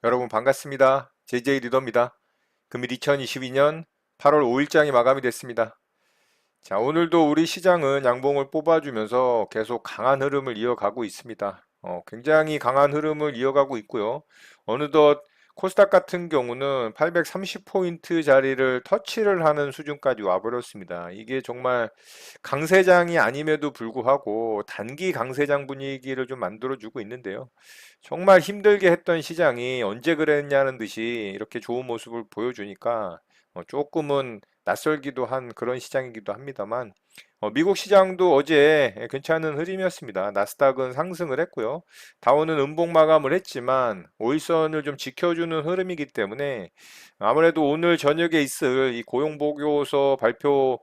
여러분 반갑습니다. JJ 리더입니다. 금일 2022년 8월 5일장이 마감이 됐습니다. 자, 오늘도 우리 시장은 양봉을 뽑아주면서 계속 강한 흐름을 이어가고 있습니다. 굉장히 강한 흐름을 이어가고 있고요. 어느덧 코스닥 같은 경우는 830포인트 자리를 터치를 하는 수준까지 와버렸습니다. 이게 정말 강세장이 아님에도 불구하고 단기 강세장 분위기를 좀 만들어주고 있는데요. 정말 힘들게 했던 시장이 언제 그랬냐는 듯이 이렇게 좋은 모습을 보여주니까 조금은 낯설기도 한 그런 시장이기도 합니다만 미국 시장도 어제 괜찮은 흐름이었습니다. 나스닥은 상승을 했고요. 다우는 음봉 마감을 했지만 5일선을 좀 지켜주는 흐름이기 때문에 아무래도 오늘 저녁에 있을 이 고용보고서 발표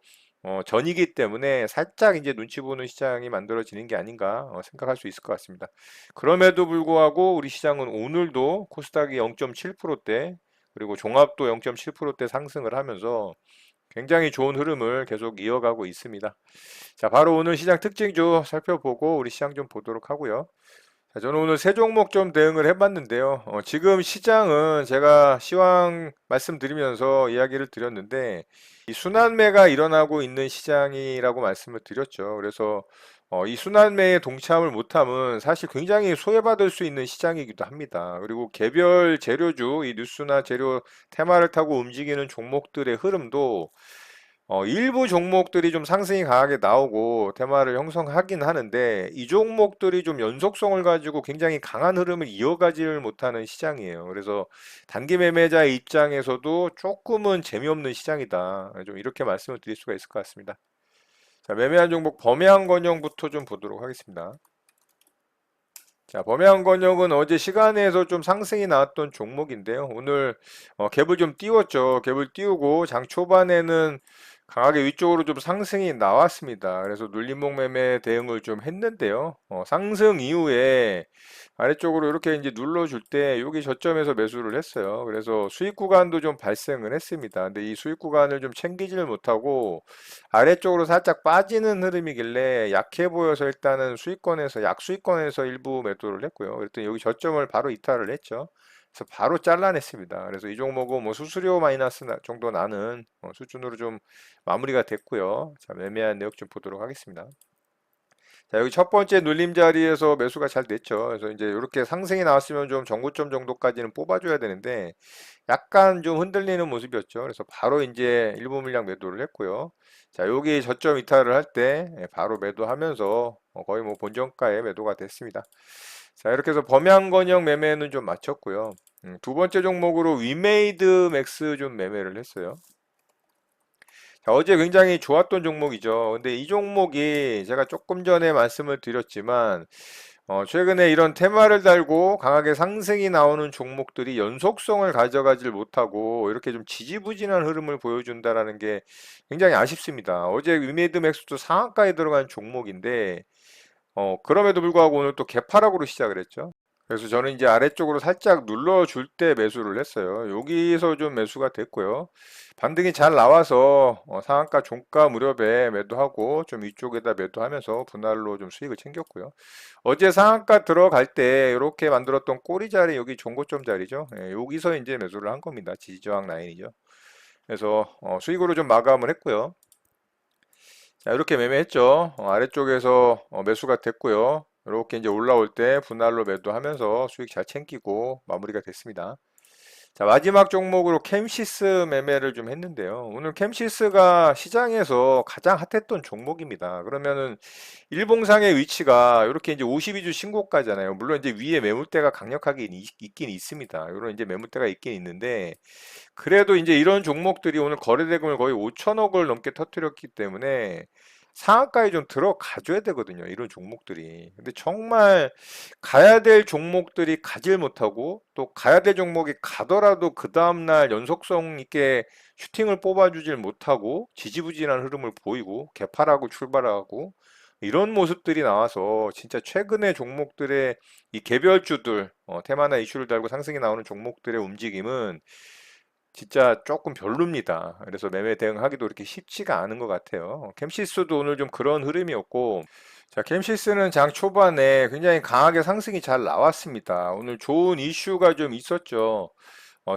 전이기 때문에 살짝 이제 눈치 보는 시장이 만들어지는 게 아닌가 생각할 수 있을 것 같습니다. 그럼에도 불구하고 우리 시장은 오늘도 코스닥이 0.7%대 그리고 종합도 0.7%대 상승을 하면서 굉장히 좋은 흐름을 계속 이어가고 있습니다. 자, 바로 오늘 시장 특징주 살펴보고 우리 시장 좀 보도록 하고요. 자, 저는 오늘 세 종목 좀 대응을 해봤는데요. 지금 시장은 제가 시황 말씀드리면서 이야기를 드렸는데 이 순환매가 일어나고 있는 시장이라고 말씀을 드렸죠. 그래서 이 순환매에 동참을 못하면 사실 굉장히 소외받을 수 있는 시장이기도 합니다. 그리고 개별 재료주, 이 뉴스나 재료 테마를 타고 움직이는 종목들의 흐름도 일부 종목들이 좀 상승이 강하게 나오고 테마를 형성하긴 하는데 이 종목들이 좀 연속성을 가지고 굉장히 강한 흐름을 이어가지를 못하는 시장이에요. 그래서 단기 매매자의 입장에서도 조금은 재미없는 시장이다. 좀 이렇게 말씀을 드릴 수가 있을 것 같습니다. 자, 매매한 종목 범해안건영부터 좀 보도록 하겠습니다. 자, 범해안건영은 어제 시간에서 좀 상승이 나왔던 종목인데요. 오늘 갭을 좀 띄웠죠. 갭을 띄우고 장 초반에는 강하게 위쪽으로 좀 상승이 나왔습니다. 그래서 눌림목 매매 대응을 좀 했는데요. 상승 이후에 아래쪽으로 이렇게 이제 눌러줄 때 여기 저점에서 매수를 했어요. 그래서 수익 구간도 좀 발생을 했습니다. 근데 이 수익 구간을 좀 챙기지를 못하고 아래쪽으로 살짝 빠지는 흐름이길래 약해 보여서 일단은 수익권에서 약수익권에서 일부 매도를 했고요. 그랬더니 여기 저점을 바로 이탈을 했죠. 그래서 바로 잘라냈습니다. 그래서 이 종목은 뭐 수수료 마이너스 정도 나는 수준으로 좀 마무리가 됐고요. 자, 매매한 내역 좀 보도록 하겠습니다. 자, 여기 첫 번째 눌림 자리에서 매수가 잘 됐죠. 그래서 이제 이렇게 상승이 나왔으면 좀 정고점 정도까지는 뽑아줘야 되는데 약간 좀 흔들리는 모습이었죠. 그래서 바로 이제 일부 물량 매도를 했고요. 자, 여기 저점 이탈을 할 때 바로 매도하면서 거의 뭐 본전가에 매도가 됐습니다. 자, 이렇게 해서 범양건영 매매는 좀 마쳤고요. 두 번째 종목으로 위메이드 맥스 좀 매매를 했어요. 자, 어제 굉장히 좋았던 종목이죠. 근데 이 종목이 제가 조금 전에 말씀을 드렸지만 최근에 이런 테마를 달고 강하게 상승이 나오는 종목들이 연속성을 가져가질 못하고 이렇게 좀 지지부진한 흐름을 보여준다라는 게 굉장히 아쉽습니다. 어제 위메이드 맥스도 상한가에 들어간 종목인데 그럼에도 불구하고 오늘 또 개파락으로 시작을 했죠. 그래서 저는 이제 아래쪽으로 살짝 눌러줄 때 매수를 했어요. 여기서 좀 매수가 됐고요. 반등이 잘 나와서 상한가 종가 무렵에 매도하고 좀 위쪽에다 매도하면서 분할로 좀 수익을 챙겼고요. 어제 상한가 들어갈 때 이렇게 만들었던 꼬리 자리 여기 종고점 자리죠. 예, 여기서 이제 매수를 한 겁니다. 지지저항 라인이죠. 그래서 수익으로 좀 마감을 했고요. 자, 이렇게 매매했죠. 아래쪽에서 매수가 됐고요. 이렇게 이제 올라올 때 분할로 매도하면서 수익 잘 챙기고 마무리가 됐습니다. 자, 마지막 종목으로 캠시스 매매를 좀 했는데요. 오늘 캠시스가 시장에서 가장 핫했던 종목입니다. 그러면은 일봉상의 위치가 이렇게 이제 52주 신고가잖아요. 물론 이제 위에 매물대가 강력하게 있긴 있습니다. 이런 이제 매물대가 있긴 있는데 그래도 이제 이런 종목들이 오늘 거래대금을 거의 5천억을 넘게 터뜨렸기 때문에 상한가에 좀 들어가줘야 되거든요. 이런 종목들이. 근데 정말 가야 될 종목들이 가질 못하고 또 가야 될 종목이 가더라도 그 다음날 연속성 있게 슈팅을 뽑아주질 못하고 지지부진한 흐름을 보이고 개파라고 출발하고 이런 모습들이 나와서 진짜 최근의 종목들의 이 개별주들 테마나 이슈를 달고 상승이 나오는 종목들의 움직임은 진짜 조금 별로입니다. 그래서 매매 대응하기도 이렇게 쉽지가 않은 것 같아요. 캠시스도 오늘 좀 그런 흐름이었고, 자, 캠시스는 장 초반에 굉장히 강하게 상승이 잘 나왔습니다. 오늘 좋은 이슈가 좀 있었죠.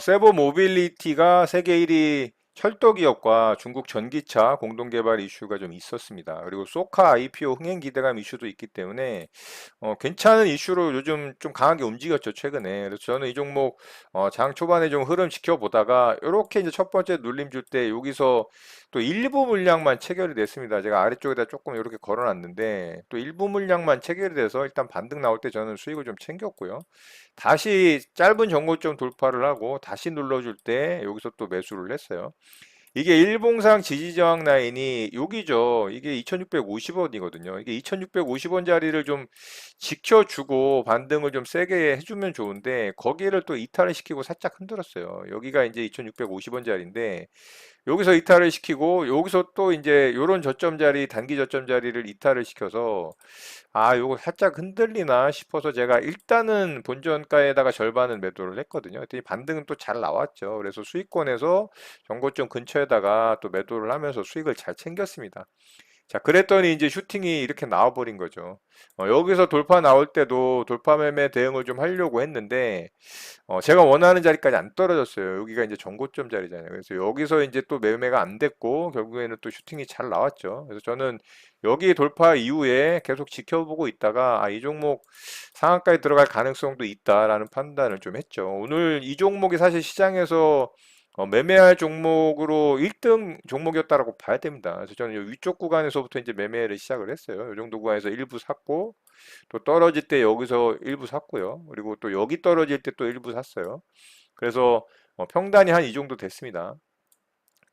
세보 모빌리티가 세계 1위 철도 기업과 중국 전기차 공동 개발 이슈가 좀 있었습니다. 그리고 소카 IPO 흥행 기대감 이슈도 있기 때문에 괜찮은 이슈로 요즘 좀 강하게 움직였죠, 최근에. 그래서 저는 이 종목, 장 초반에 좀 흐름 지켜보다가, 요렇게 이제 첫 번째 눌림 줄 때, 여기서 또 일부 물량만 체결이 됐습니다. 제가 아래쪽에다 조금 이렇게 걸어놨는데, 또 일부 물량만 체결이 돼서 일단 반등 나올 때 저는 수익을 좀 챙겼고요. 다시 짧은 정고점 돌파를 하고, 다시 눌러줄 때, 여기서 또 매수를 했어요. 이게 일봉상 지지저항 라인이 여기죠. 이게 2650원이거든요. 이게 2650원짜리를 좀 지켜주고 반등을 좀 세게 해주면 좋은데 거기를 또 이탈을 시키고 살짝 흔들었어요. 여기가 이제 2650원짜리인데 여기서 이탈을 시키고 여기서 또 이제 요런 저점 자리 단기 저점 자리를 이탈을 시켜서 요거 살짝 흔들리나 싶어서 제가 일단은 본전가에다가 절반은 매도를 했거든요. 그랬더니 반등은 또 잘 나왔죠. 그래서 수익권에서 정고점 근처에다가 또 매도를 하면서 수익을 잘 챙겼습니다. 자, 그랬더니 이제 슈팅이 이렇게 나와버린 거죠. 여기서 돌파 나올 때도 돌파 매매 대응을 좀 하려고 했는데, 제가 원하는 자리까지 안 떨어졌어요. 여기가 이제 정고점 자리잖아요. 그래서 여기서 이제 또 매매가 안 됐고, 결국에는 또 슈팅이 잘 나왔죠. 그래서 저는 여기 돌파 이후에 계속 지켜보고 있다가, 이 종목 상한가에 들어갈 가능성도 있다라는 판단을 좀 했죠. 오늘 이 종목이 사실 시장에서 매매할 종목으로 1등 종목이었다라고 봐야 됩니다. 그래서 저는 이 위쪽 구간에서부터 이제 매매를 시작을 했어요. 이 정도 구간에서 일부 샀고, 또 떨어질 때 여기서 일부 샀고요. 그리고 또 여기 떨어질 때 또 일부 샀어요. 그래서 평단이 한 이 정도 됐습니다.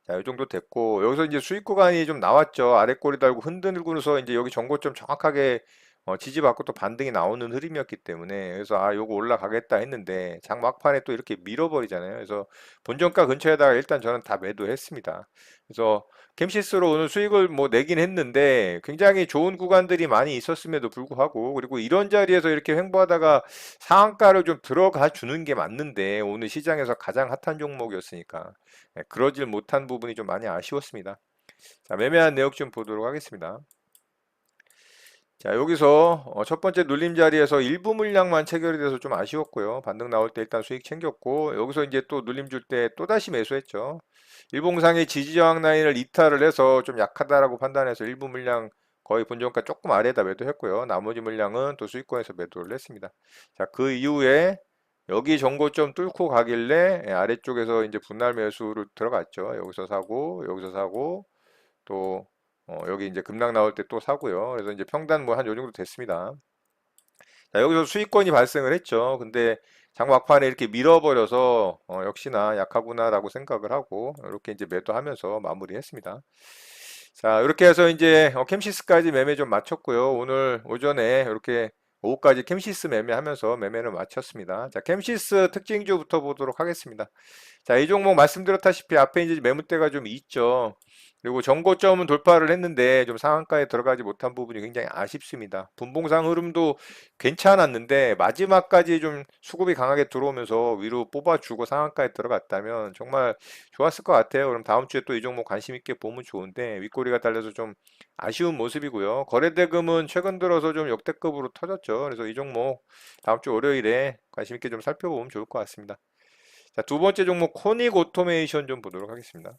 자, 이 정도 됐고 여기서 이제 수익 구간이 좀 나왔죠. 아래 꼬리 달고 흔들고서 이제 여기 전고점 정확하게 지지받고 또 반등이 나오는 흐름이었기 때문에 그래서 요거 올라가겠다 했는데 장 막판에 또 이렇게 밀어버리잖아요. 그래서 본전가 근처에다가 일단 저는 다 매도했습니다. 그래서 캠시스로 오늘 수익을 뭐 내긴 했는데 굉장히 좋은 구간들이 많이 있었음에도 불구하고 그리고 이런 자리에서 이렇게 횡보하다가 상한가를 좀 들어가 주는 게 맞는데 오늘 시장에서 가장 핫한 종목이었으니까 그러질 못한 부분이 좀 많이 아쉬웠습니다. 자, 매매한 내역 좀 보도록 하겠습니다. 자, 여기서 첫 번째 눌림 자리에서 일부 물량만 체결이 돼서 좀 아쉬웠고요. 반등 나올 때 일단 수익 챙겼고 여기서 이제 또 눌림 줄 때 또다시 매수했죠. 일봉상의 지지저항 라인을 이탈을 해서 좀 약하다라고 판단해서 일부 물량 거의 본전가 조금 아래에다 매도했고요. 나머지 물량은 또 수익권에서 매도를 했습니다. 자, 그 이후에 여기 정고점 뚫고 가길래 아래쪽에서 이제 분할 매수를 들어갔죠. 여기서 사고 또 여기 이제 급락 나올 때 또 사고요. 그래서 이제 평단 뭐 한 요 정도 됐습니다. 자, 여기서 수익권이 발생을 했죠. 근데 장 막판에 이렇게 밀어버려서 역시나 약하구나라고 생각을 하고 이렇게 이제 매도하면서 마무리했습니다. 자, 이렇게 해서 이제 캠시스까지 매매 좀 마쳤고요. 오늘 오전에 이렇게 오후까지 캠시스 매매하면서 매매를 마쳤습니다. 자, 캠시스 특징주부터 보도록 하겠습니다. 자, 이 종목 말씀드렸다시피 앞에 이제 매물대가 좀 있죠. 그리고 정고점은 돌파를 했는데 좀 상한가에 들어가지 못한 부분이 굉장히 아쉽습니다. 분봉상 흐름도 괜찮았는데 마지막까지 좀 수급이 강하게 들어오면서 위로 뽑아주고 상한가에 들어갔다면 정말 좋았을 것 같아요. 그럼 다음 주에 또 이 종목 관심 있게 보면 좋은데 윗꼬리가 달려서 좀 아쉬운 모습이고요. 거래대금은 최근 들어서 좀 역대급으로 터졌죠. 그래서 이 종목 다음 주 월요일에 관심 있게 좀 살펴보면 좋을 것 같습니다. 자, 두 번째 종목 코닉 오토메이션 좀 보도록 하겠습니다.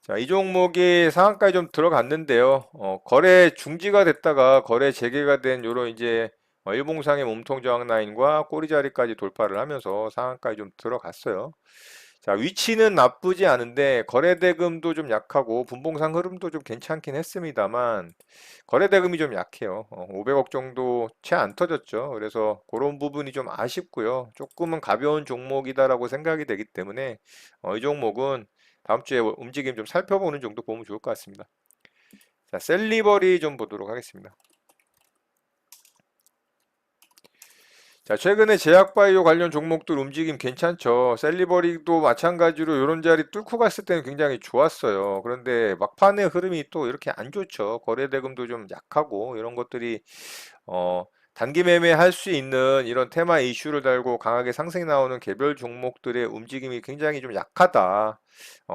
자, 이 종목이 상한가에 좀 들어갔는데요. 거래 중지가 됐다가 거래 재개가 된 요런 이제 일봉상의 몸통 저항 라인과 꼬리 자리까지 돌파를 하면서 상한가에 좀 들어갔어요. 자, 위치는 나쁘지 않은데 거래 대금도 좀 약하고 분봉상 흐름도 좀 괜찮긴 했습니다만 거래 대금이 좀 약해요. 500억 정도 채 안 터졌죠. 그래서 그런 부분이 좀 아쉽고요. 조금은 가벼운 종목이다라고 생각이 되기 때문에 이 종목은 다음 주에 움직임 좀 살펴보는 정도 보면 좋을 것 같습니다. 자, 셀리버리 좀 보도록 하겠습니다. 자, 최근에 제약바이오 관련 종목들 움직임 괜찮죠. 셀리버리도 마찬가지로 이런 자리 뚫고 갔을 때는 굉장히 좋았어요. 그런데 막판의 흐름이 또 이렇게 안 좋죠. 거래대금도 좀 약하고 이런 것들이 어, 단기 매매할 수 있는 이런 테마 이슈를 달고 강하게 상승이 나오는 개별 종목들의 움직임이 굉장히 좀 약하다.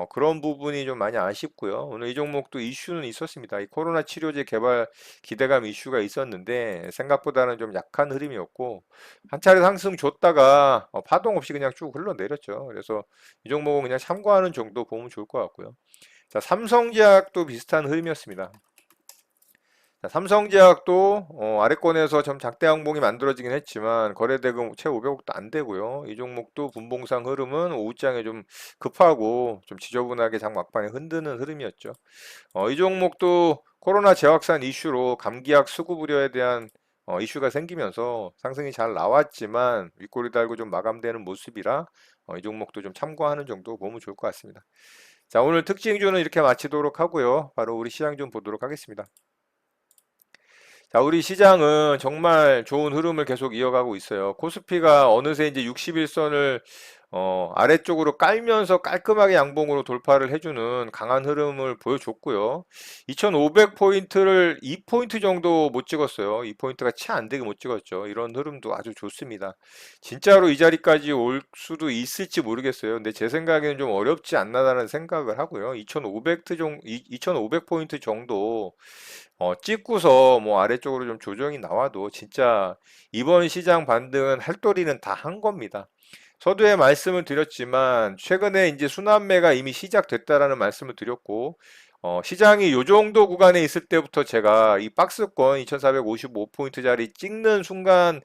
그런 부분이 좀 많이 아쉽고요. 오늘 이 종목도 이슈는 있었습니다. 이 코로나 치료제 개발 기대감 이슈가 있었는데 생각보다는 좀 약한 흐름이었고 한 차례 상승 줬다가 파동 없이 그냥 쭉 흘러내렸죠. 그래서 이 종목은 그냥 참고하는 정도 보면 좋을 것 같고요. 자, 삼성제약도 비슷한 흐름이었습니다. 자, 삼성제약도 아래권에서 좀 작대 항봉이 만들어지긴 했지만 거래대금 채 500억도 안 되고요. 이 종목도 분봉상 흐름은 오후장에 좀 급하고 좀 지저분하게 장 막판에 흔드는 흐름이었죠. 이 종목도 코로나 재확산 이슈로 감기약 수급 우려에 대한 이슈가 생기면서 상승이 잘 나왔지만 윗꼬리 달고 좀 마감되는 모습이라 이 종목도 좀 참고하는 정도 보면 좋을 것 같습니다. 자, 오늘 특징주는 이렇게 마치도록 하고요. 바로 우리 시장 좀 보도록 하겠습니다. 자, 우리 시장은 정말 좋은 흐름을 계속 이어가고 있어요. 코스피가 어느새 이제 61선을 아래쪽으로 깔면서 깔끔하게 양봉으로 돌파를 해주는 강한 흐름을 보여줬고요. 2500포인트를 2포인트 정도 못 찍었어요. 2포인트가 채 안 되게 못 찍었죠. 이런 흐름도 아주 좋습니다. 진짜로 이 자리까지 올 수도 있을지 모르겠어요. 근데 제 생각에는 좀 어렵지 않나라는 생각을 하고요. 2500포인트 정도 찍고서 뭐 아래쪽으로 좀 조정이 나와도 진짜 이번 시장 반등은 할도리는 다 한 겁니다. 서두에 말씀을 드렸지만 최근에 이제 순환매가 이미 시작됐다라는 말씀을 드렸고 시장이 요 정도 구간에 있을 때부터 제가 이 박스권 2455포인트짜리 찍는 순간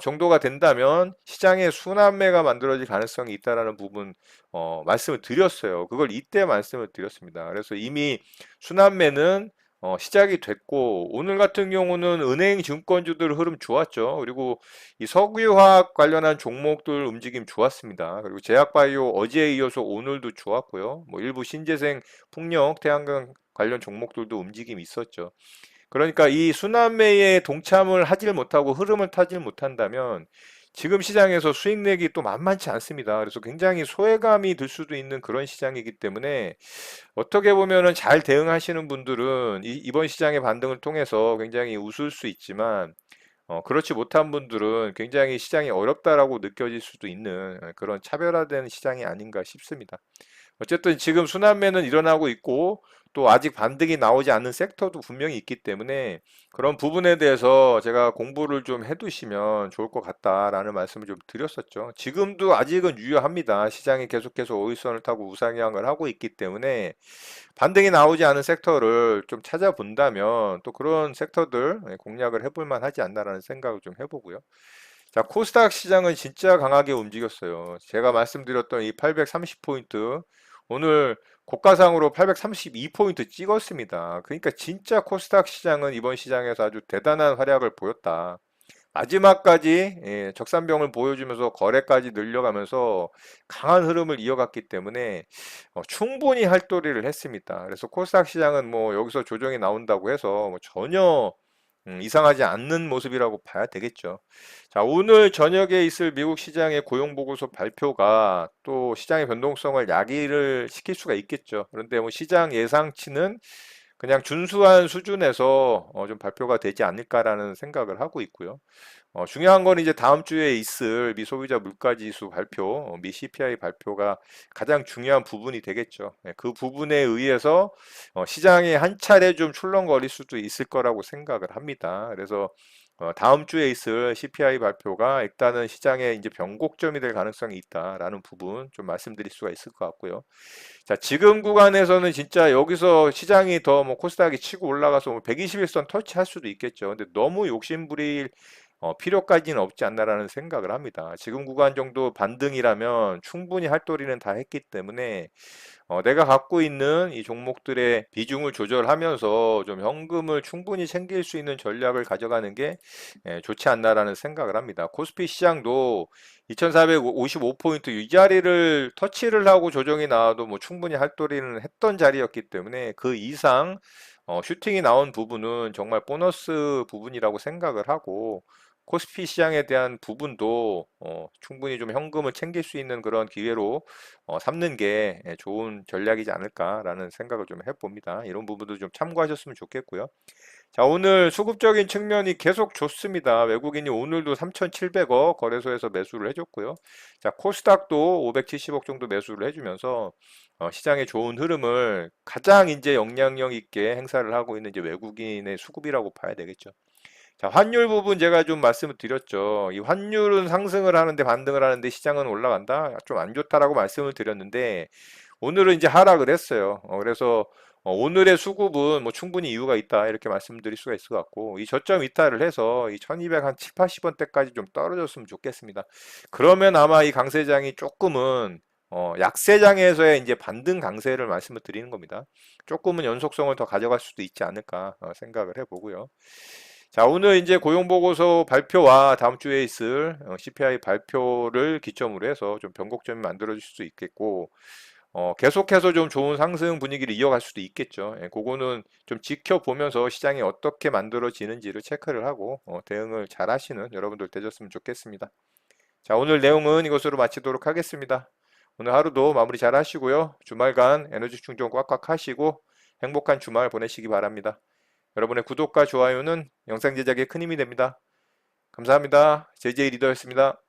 정도가 된다면 시장에 순환매가 만들어질 가능성이 있다라는 부분 말씀을 드렸어요. 그걸 이때 말씀을 드렸습니다. 그래서 이미 순환매는 시작이 됐고 오늘 같은 경우는 은행 증권주들 흐름 좋았죠. 그리고 이 석유화학 관련한 종목들 움직임 좋았습니다. 그리고 제약바이오 어제에 이어서 오늘도 좋았고요. 뭐 일부 신재생, 풍력, 태양광 관련 종목들도 움직임이 있었죠. 그러니까 이 순환매에 동참을 하질 못하고 흐름을 타질 못한다면 지금 시장에서 수익 내기 또 만만치 않습니다. 그래서 굉장히 소외감이 들 수도 있는 그런 시장이기 때문에 어떻게 보면은 잘 대응하시는 분들은 이번 시장의 반등을 통해서 굉장히 웃을 수 있지만 그렇지 못한 분들은 굉장히 시장이 어렵다라고 느껴질 수도 있는 그런 차별화된 시장이 아닌가 싶습니다. 어쨌든 지금 순환매는 일어나고 있고 또 아직 반등이 나오지 않는 섹터도 분명히 있기 때문에 그런 부분에 대해서 제가 공부를 좀 해두시면 좋을 것 같다라는 말씀을 좀 드렸었죠. 지금도 아직은 유효합니다. 시장이 계속해서 오일선을 타고 우상향을 하고 있기 때문에 반등이 나오지 않은 섹터를 좀 찾아본다면 또 그런 섹터들 공략을 해볼 만하지 않나라는 생각을 좀 해보고요. 자, 코스닥 시장은 진짜 강하게 움직였어요. 제가 말씀드렸던 이 830포인트, 오늘 고가상으로 832포인트 찍었습니다. 그러니까 진짜 코스닥 시장은 이번 시장에서 아주 대단한 활약을 보였다. 마지막까지 적산병을 보여주면서 거래까지 늘려가면서 강한 흐름을 이어갔기 때문에 충분히 할도리를 했습니다. 그래서 코스닥 시장은 뭐 여기서 조정이 나온다고 해서 뭐 전혀 이상하지 않는 모습이라고 봐야 되겠죠. 자, 오늘 저녁에 있을 미국 시장의 고용보고서 발표가 또 시장의 변동성을 야기를 시킬 수가 있겠죠. 그런데 뭐 시장 예상치는 그냥 준수한 수준에서 좀 발표가 되지 않을까라는 생각을 하고 있고요. 중요한 건 이제 다음 주에 있을 미 소비자 물가지수 발표, 미 CPI 발표가 가장 중요한 부분이 되겠죠. 그 부분에 의해서 시장에 한 차례 좀 출렁거릴 수도 있을 거라고 생각을 합니다. 그래서 다음 주에 있을 CPI 발표가 일단은 시장에 이제 변곡점이 될 가능성이 있다라는 부분 좀 말씀드릴 수가 있을 것 같고요. 자, 지금 구간에서는 진짜 여기서 시장이 더 뭐 코스닥이 치고 올라가서 뭐 121선 터치할 수도 있겠죠. 근데 너무 욕심부릴 필요까지는 없지 않나라는 생각을 합니다. 지금 구간 정도 반등이라면 충분히 할도리는 다 했기 때문에 내가 갖고 있는 이 종목들의 비중을 조절하면서 좀 현금을 충분히 챙길 수 있는 전략을 가져가는 게 좋지 않나라는 생각을 합니다. 코스피 시장도 2455포인트 이 자리를 터치를 하고 조정이 나와도 뭐 충분히 할도리는 했던 자리였기 때문에 그 이상 슈팅이 나온 부분은 정말 보너스 부분이라고 생각을 하고 코스피 시장에 대한 부분도 충분히 좀 현금을 챙길 수 있는 그런 기회로 삼는 게 좋은 전략이지 않을까라는 생각을 좀 해봅니다. 이런 부분도 좀 참고하셨으면 좋겠고요. 자, 오늘 수급적인 측면이 계속 좋습니다. 외국인이 오늘도 3,700억 거래소에서 매수를 해줬고요. 자, 코스닥도 570억 정도 매수를 해주면서 시장의 좋은 흐름을 가장 이제 영향력 있게 행사를 하고 있는 이제 외국인의 수급이라고 봐야 되겠죠. 자, 환율 부분 제가 좀 말씀을 드렸죠. 이 환율은 상승을 하는데 반등을 하는데 시장은 올라간다? 좀 안 좋다라고 말씀을 드렸는데 오늘은 이제 하락을 했어요. 그래서 오늘의 수급은 뭐 충분히 이유가 있다 이렇게 말씀드릴 수가 있을 것 같고 이 저점 이탈을 해서 이 1200 한 7, 80원대까지 좀 떨어졌으면 좋겠습니다. 그러면 아마 이 강세장이 조금은 약세장에서의 이제 반등 강세를 말씀을 드리는 겁니다. 조금은 연속성을 더 가져갈 수도 있지 않을까 생각을 해보고요. 자, 오늘 이제 고용보고서 발표와 다음 주에 있을 CPI 발표를 기점으로 해서 좀 변곡점이 만들어질 수도 있겠고, 계속해서 좀 좋은 상승 분위기를 이어갈 수도 있겠죠. 예, 그거는 좀 지켜보면서 시장이 어떻게 만들어지는지를 체크를 하고 대응을 잘 하시는 여러분들 되셨으면 좋겠습니다. 자, 오늘 내용은 이것으로 마치도록 하겠습니다. 오늘 하루도 마무리 잘 하시고요. 주말간 에너지 충전 꽉꽉 하시고 행복한 주말 보내시기 바랍니다. 여러분의 구독과 좋아요는 영상 제작에 큰 힘이 됩니다. 감사합니다. JJ 리더였습니다.